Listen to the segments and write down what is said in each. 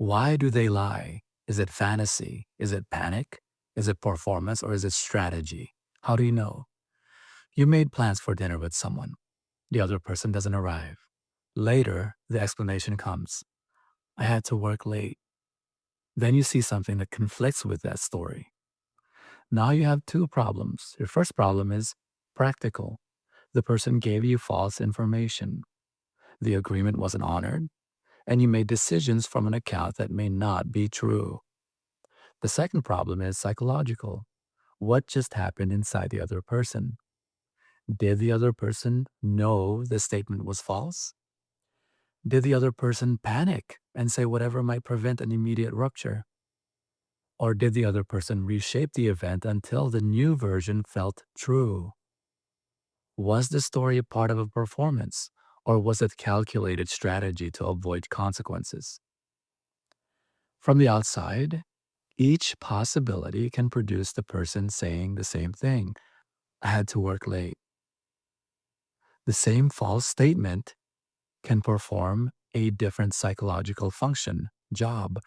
Why do they lie? Is it fantasy? Is it panic? Is it performance or is it strategy? How do you know? You made plans for dinner with someone. The other person doesn't arrive. Later, the explanation comes. I had to work late. Then you see something that conflicts with that story. Now you have two problems. Your first problem is practical. The person gave you false information. The agreement wasn't honored, and you made decisions from an account that may not be true. The second problem is psychological. What just happened inside the other person? Did the other person know the statement was false? Did the other person panic and say whatever might prevent an immediate rupture? Or did the other person reshape the event until the new version felt true? Was the story a part of a performance, or was it calculated strategy to avoid consequences? From the outside, each possibility can produce the person saying the same thing. I had to work late. The same false statement can perform a different psychological function, job.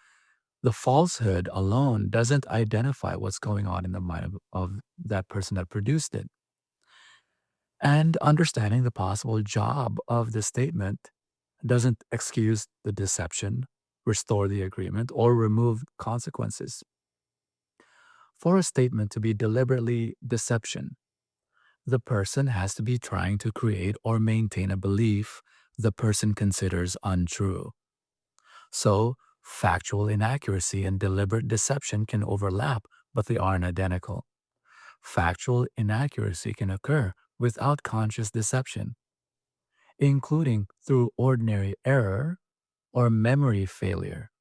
The falsehood alone doesn't identify what's going on in the mind of that person that produced it. And understanding the possible job of the statement doesn't excuse the deception, restore the agreement, or remove consequences. For a statement to be deliberately deception, the person has to be trying to create or maintain a belief the person considers untrue. So, factual inaccuracy and deliberate deception can overlap, but they aren't identical. Factual inaccuracy can occur without conscious deception, including through ordinary error or memory failure.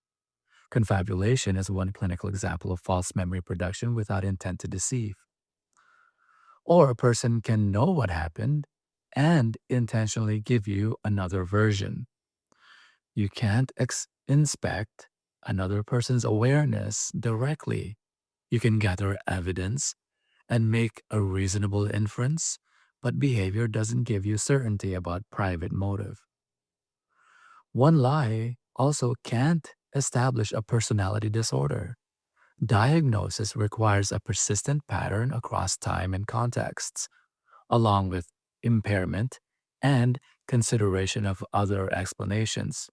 Confabulation is one clinical example of false memory production without intent to deceive. Or a person can know what happened and intentionally give you another version. You can't inspect another person's awareness directly. You can gather evidence and make a reasonable inference, but behavior doesn't give you certainty about private motive. One lie also can't establish a personality disorder. Diagnosis requires a persistent pattern across time and contexts, along with impairment and consideration of other explanations.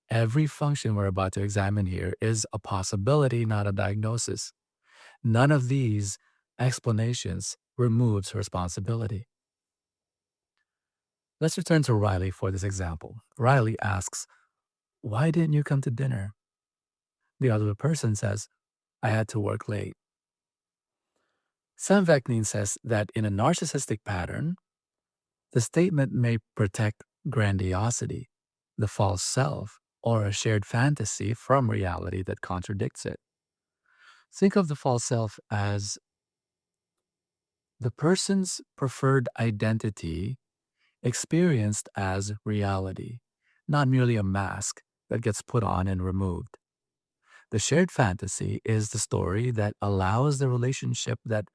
Every function we're about to examine here is a possibility, not a diagnosis. None of these explanations removes responsibility. Let's return to Riley for this example. Riley asks, why didn't you come to dinner? The other person says, I had to work late. Sam Vaknin says that in a narcissistic pattern, the statement may protect grandiosity, the false self, or a shared fantasy from reality that contradicts it. Think of the false self as the person's preferred identity experienced as reality, not merely a mask that gets put on and removed. The shared fantasy is the story that allows the relationship that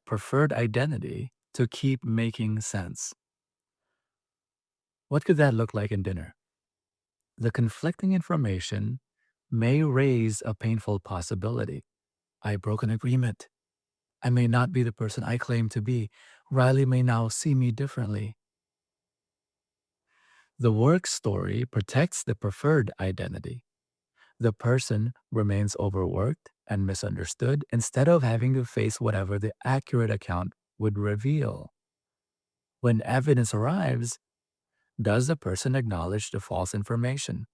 preferred identity to keep making sense. What could that look like in dinner? The conflicting information may raise a painful possibility. I broke an agreement. I may not be the person I claim to be. Riley may now see me differently. The work story protects the preferred identity. The person remains overworked and misunderstood instead of having to face whatever the accurate account would reveal. When evidence arrives, does the person acknowledge the false information?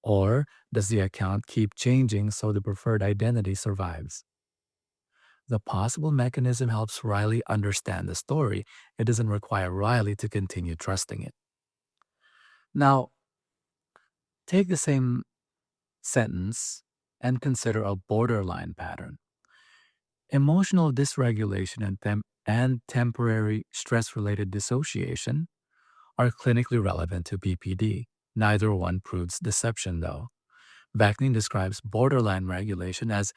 Or does the account keep changing so the preferred identity survives? The possible mechanism helps Riley understand the story. It doesn't require Riley to continue trusting it. Now, take the same sentence and consider a borderline pattern. Emotional dysregulation and temporary stress related dissociation are clinically relevant to BPD. Neither one proves deception, though. Vaknin describes borderline regulation as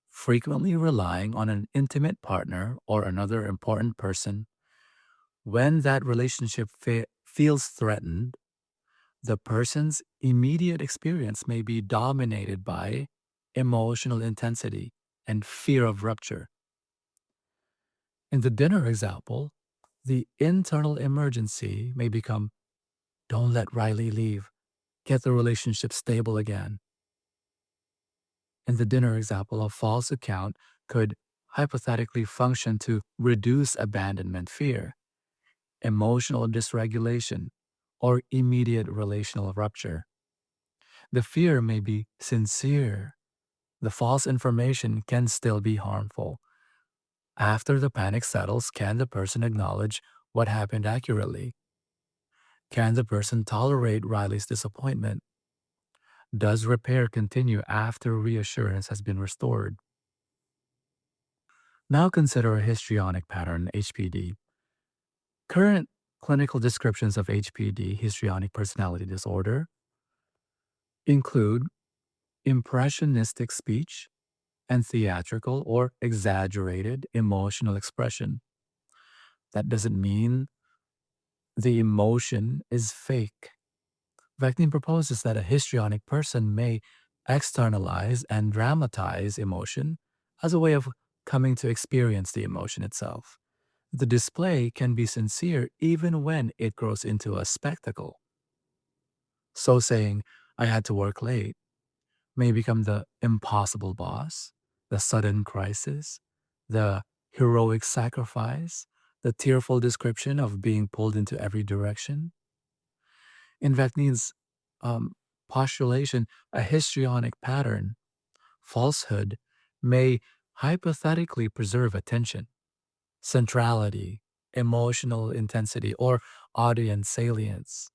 frequently relying on an intimate partner or another important person when that relationship feels threatened. The person's immediate experience may be dominated by emotional intensity and fear of rupture. In the dinner example, the internal emergency may become, don't let Riley leave, get the relationship stable again. In the dinner example, a false account could hypothetically function to reduce abandonment fear, emotional dysregulation, or immediate relational rupture. The fear may be sincere. The false information can still be harmful. After the panic settles, can the person acknowledge what happened accurately? Can the person tolerate Riley's disappointment? Does repair continue after reassurance has been restored? Now consider a histrionic pattern, HPD. Current clinical descriptions of HPD, histrionic personality disorder, include impressionistic speech and theatrical or exaggerated emotional expression. That doesn't mean the emotion is fake. Vectin proposes that a histrionic person may externalize and dramatize emotion as a way of coming to experience the emotion itself. The display can be sincere even when it grows into a spectacle. So saying, I had to work late, may become the impossible boss, the sudden crisis, the heroic sacrifice, the tearful description of being pulled into every direction. In Vectin's um, postulation, a histrionic pattern, falsehood, may hypothetically preserve attention, centrality, emotional intensity, or audience salience.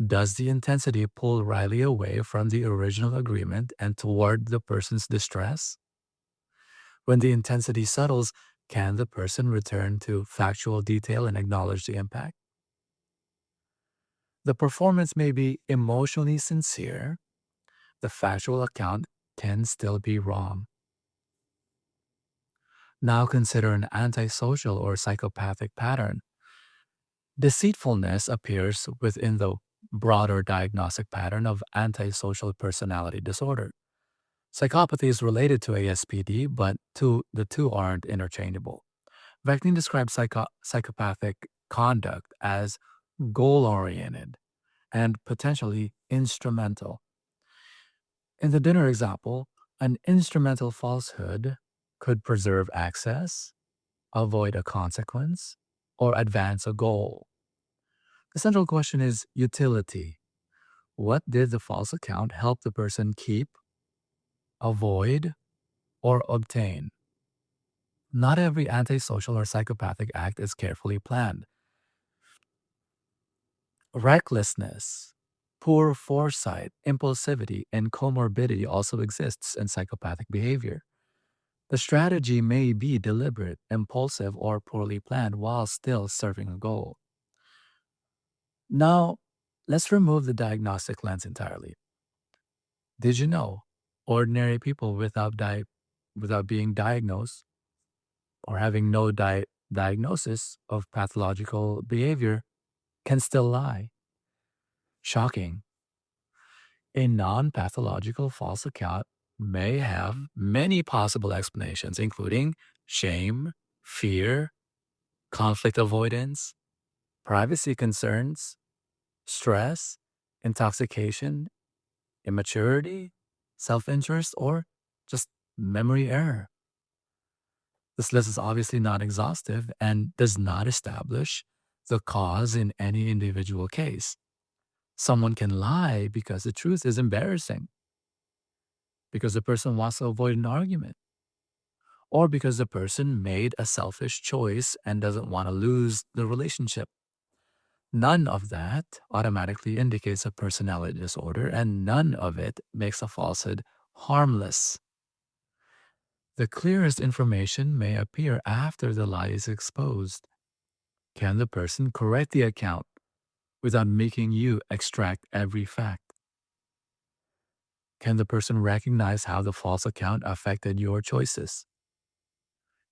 Does the intensity pull Riley away from the original agreement and toward the person's distress? When the intensity settles, can the person return to factual detail and acknowledge the impact? The performance may be emotionally sincere. The factual account can still be wrong. Now consider an antisocial or psychopathic pattern. Deceitfulness appears within the broader diagnostic pattern of antisocial personality disorder. Psychopathy is related to ASPD, but the two aren't interchangeable. Vectin describes psychopathic conduct as goal oriented and potentially instrumental. In the dinner example, an instrumental falsehood could preserve access, avoid a consequence, or advance a goal. The central question is utility. What did the false account help the person keep, avoid, or obtain? Not every antisocial or psychopathic act is carefully planned. Recklessness, poor foresight, impulsivity, and comorbidity also exists in psychopathic behavior. The strategy may be deliberate, impulsive, or poorly planned while still serving a goal. Now, let's remove the diagnostic lens entirely. Did you know ordinary people without being diagnosed or having no diagnosis of pathological behavior can still lie? Shocking. A non pathological false account may have many possible explanations, including shame, fear, conflict avoidance, privacy concerns, stress, intoxication, immaturity, self interest, or just memory error. This list is obviously not exhaustive and does not establish the cause in any individual case. Someone can lie because the truth is embarrassing, because the person wants to avoid an argument, or because the person made a selfish choice and doesn't want to lose the relationship. None of that automatically indicates a personality disorder, and none of it makes a falsehood harmless. The clearest information may appear after the lie is exposed. Can the person correct the account without making you extract every fact? Can the person recognize how the false account affected your choices?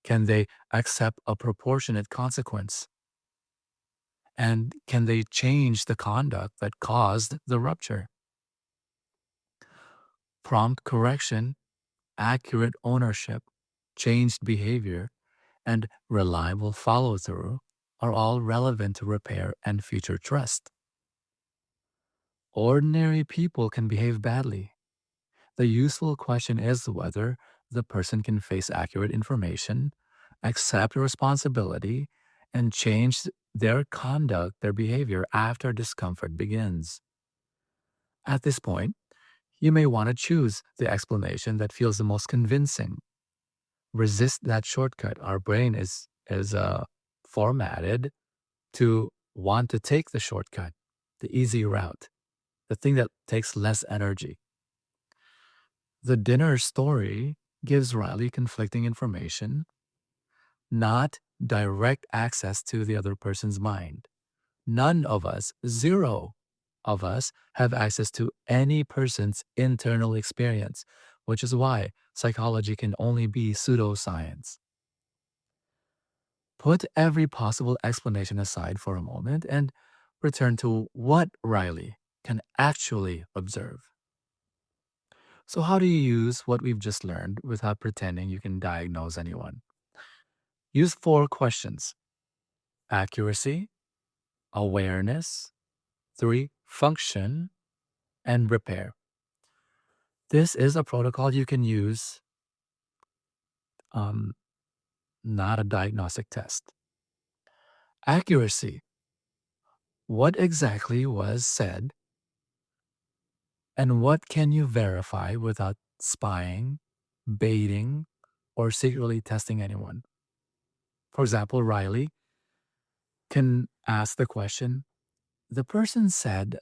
Can they accept a proportionate consequence? And can they change the conduct that caused the rupture? Prompt correction, accurate ownership, changed behavior, and reliable follow through are all relevant to repair and future trust. Ordinary people can behave badly. The useful question is whether the person can face accurate information, accept responsibility, and change their conduct, their behavior after discomfort begins. At this point, you may want to choose the explanation that feels the most convincing. Resist that shortcut. Our brain is formatted to want to take the shortcut, the easy route, the thing that takes less energy. The dinner story gives Riley conflicting information, not direct access to the other person's mind. None of us, zero of us, have access to any person's internal experience, which is why psychology can only be pseudoscience. Put every possible explanation aside for a moment and return to what Riley can actually observe. So, how do you use what we've just learned without pretending you can diagnose anyone? Use four questions: accuracy, awareness, three, function, and repair. This is a protocol you can use, um, not a diagnostic test. Accuracy: what exactly was said, and what can you verify without spying, baiting, or secretly testing anyone? For example, Riley can ask the question: the person said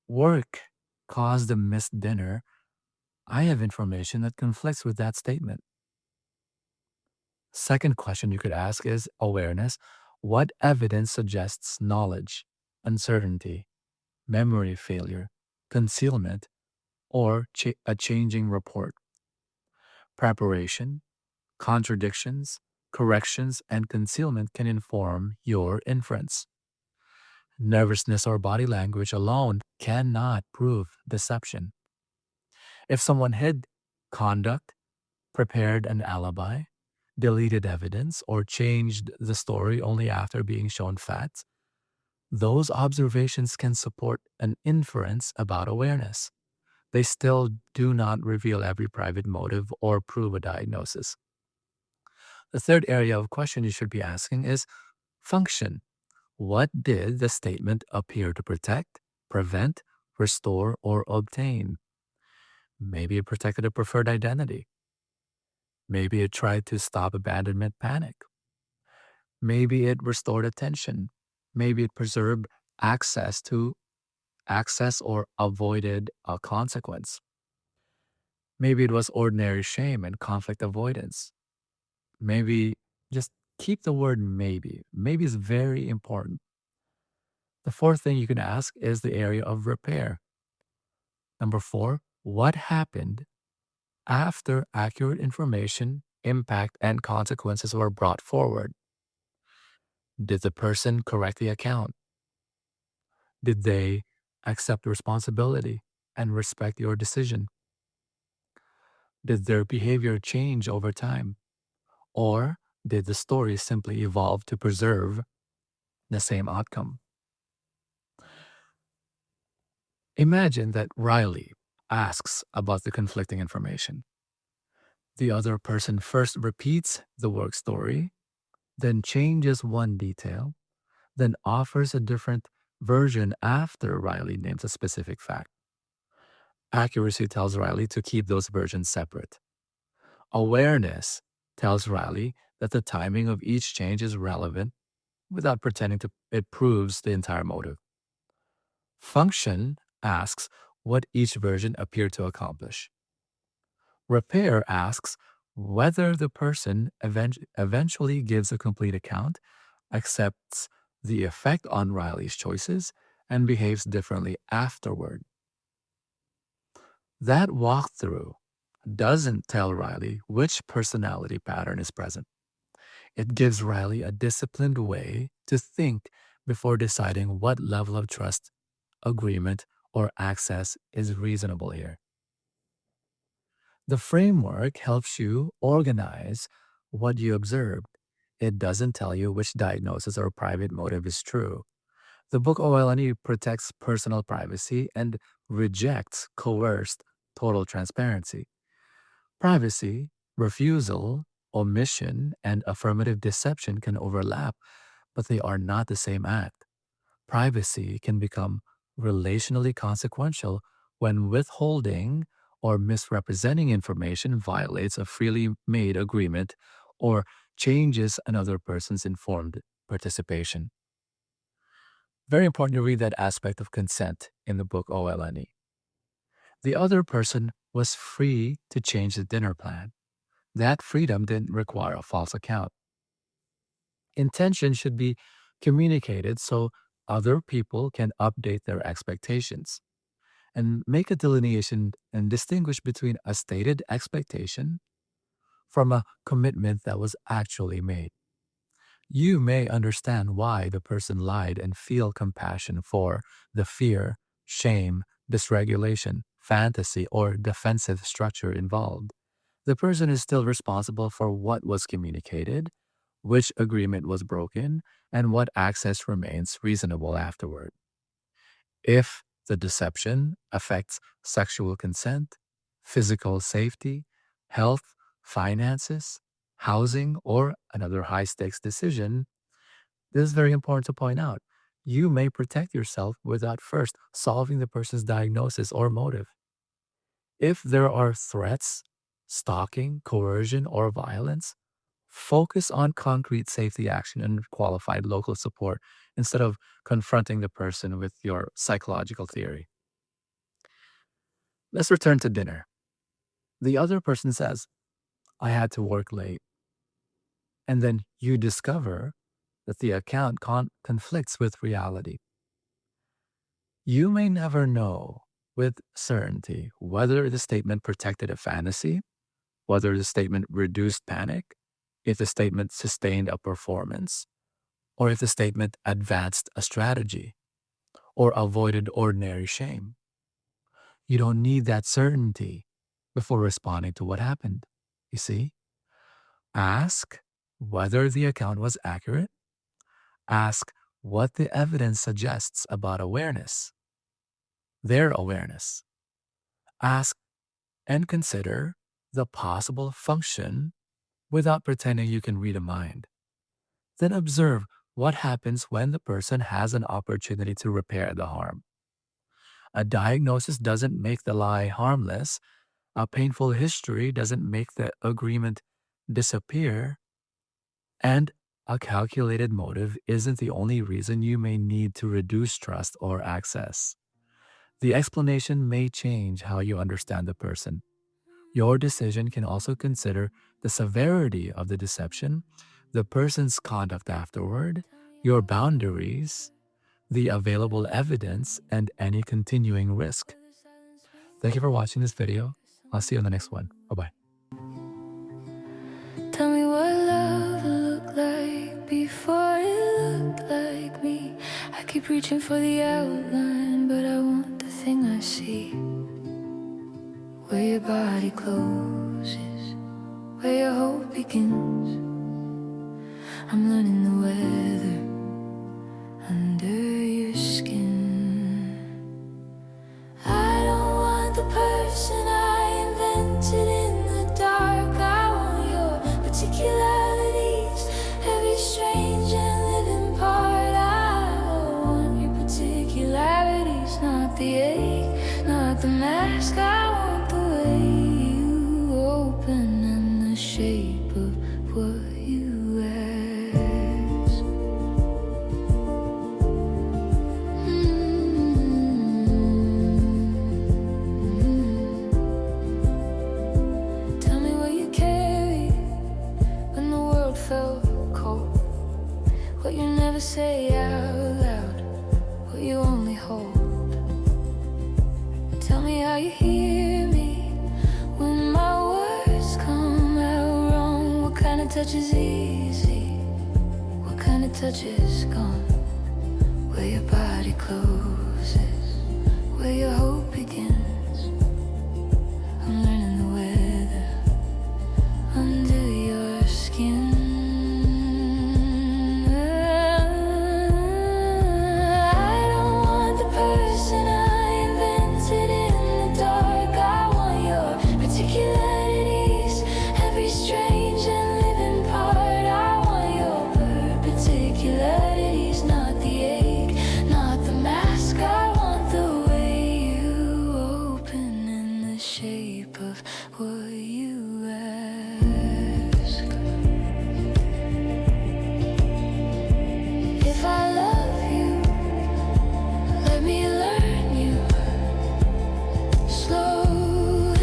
work caused a missed dinner. I have information that conflicts with that statement. Second question you could ask is awareness. What evidence suggests knowledge, uncertainty, memory failure, concealment, or a changing report? Preparation, contradictions, corrections, and concealment can inform your inference. Nervousness or body language alone cannot prove deception. If someone hid conduct, prepared an alibi, deleted evidence, or changed the story only after being shown facts, those observations can support an inference about awareness. They still do not reveal every private motive or prove a diagnosis. The third area of question you should be asking is function. What did the statement appear to protect, prevent, restore, or obtain? Maybe it protected a preferred identity. Maybe it tried to stop abandonment panic. Maybe it restored attention. Maybe it preserved access to access or avoided a consequence. Maybe it was ordinary shame and conflict avoidance. Maybe just keep the word maybe. Maybe is very important. The fourth thing you can ask is the area of repair. Number four, what happened after accurate information, impact, and consequences were brought forward? Did the person correct the account? Did they accept responsibility and respect your decision? Did their behavior change over time? Or did the story simply evolve to preserve the same outcome? Imagine that Riley asks about the conflicting information. The other person first repeats the work story, then changes one detail, then offers a different version after Riley names a specific fact. Accuracy tells Riley to keep those versions separate. Awareness tells Riley that the timing of each change is relevant without pretending to it proves the entire motive. Function asks what each version appeared to accomplish. Repair asks whether the person eventually gives a complete account, accepts the effect on Riley's choices, and behaves differently afterward. That walkthrough doesn't tell Riley which personality pattern is present. It gives Riley a disciplined way to think before deciding what level of trust, agreement, or access is reasonable here. The framework helps you organize what you observed. It doesn't tell you which diagnosis or private motive is true. The book OLNE protects personal privacy and rejects coerced total transparency. Privacy, refusal, omission, and affirmative deception can overlap, but they are not the same act. Privacy can become relationally consequential when withholding or misrepresenting information violates a freely made agreement or changes another person's informed participation. Very important to read that aspect of consent in the book OLNE. The other person was free to change the dinner plan. That freedom didn't require a false account. Intention should be communicated so other people can update their expectations and make a delineation and distinguish between a stated expectation from a commitment that was actually made. You may understand why the person lied and feel compassion for the fear, shame, dysregulation, fantasy, or defensive structure involved. The person is still responsible for what was communicated, which agreement was broken, and what access remains reasonable afterward. If the deception affects sexual consent, physical safety, health, finances, housing, or another high stakes decision, this is very important to point out. You may protect yourself without first solving the person's diagnosis or motive. If there are threats, stalking, coercion, or violence, focus on concrete safety action and qualified local support instead of confronting the person with your psychological theory. Let's return to dinner. The other person says, I had to work late. And then you discover that the account conflicts with reality. You may never know with certainty whether the statement protected a fantasy, whether the statement reduced panic, if the statement sustained a performance, or if the statement advanced a strategy or avoided ordinary shame. You don't need that certainty before responding to what happened. You see? Ask whether the account was accurate. Ask what the evidence suggests about awareness, their awareness. Ask and consider the possible function without pretending you can read a mind. Then observe what happens when the person has an opportunity to repair the harm. A diagnosis doesn't make the lie harmless. A painful history doesn't make the agreement disappear. And a calculated motive isn't the only reason you may need to reduce trust or access. The explanation may change how you understand the person. Your decision can also consider the severity of the deception, the person's conduct afterward, your boundaries, the available evidence, and any continuing risk. Thank you for watching this video. I'll see you on the next one. Bye-bye. Tell me what love looked like before it looked like me. I keep reaching for the outline, but I want the thing I see. Where your body closes, where your hope begins. I'm learning the weather under your skin. I don't want the person I invented in the dark. I want your particularities, every strange and living part. I want your particularities, not the ache, not the mask. I want the way you open and the shape of what you ask. Tell me what you carry when the world felt cold, what you never say out loud, what you only hold. Tell me how you hear me when my words come out wrong. What kind of touch is easy? What kind of touch is gone? where your body closes, where your hope begins. I'm learning the weather under your skin. I don't want the person I invented in the dark. I want your particularities, every strange and living part. I want your particularities, not the ache, not the mask. I want the way you open in the shape of what you ask. If I love you, let me learn you, slow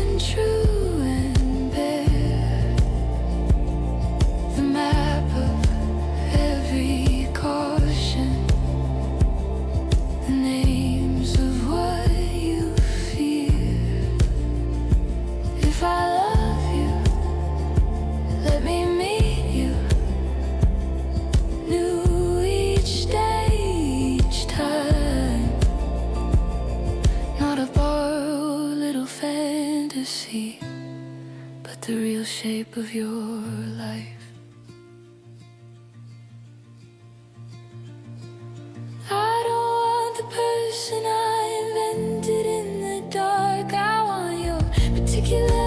and true and bare, the map of every caution, the names of what you fear. If I love you, let me meet you, new each day, each time. Not a borrowed little fantasy, but the real shape of your life. I don't want the person I invented in the dark. I want your particular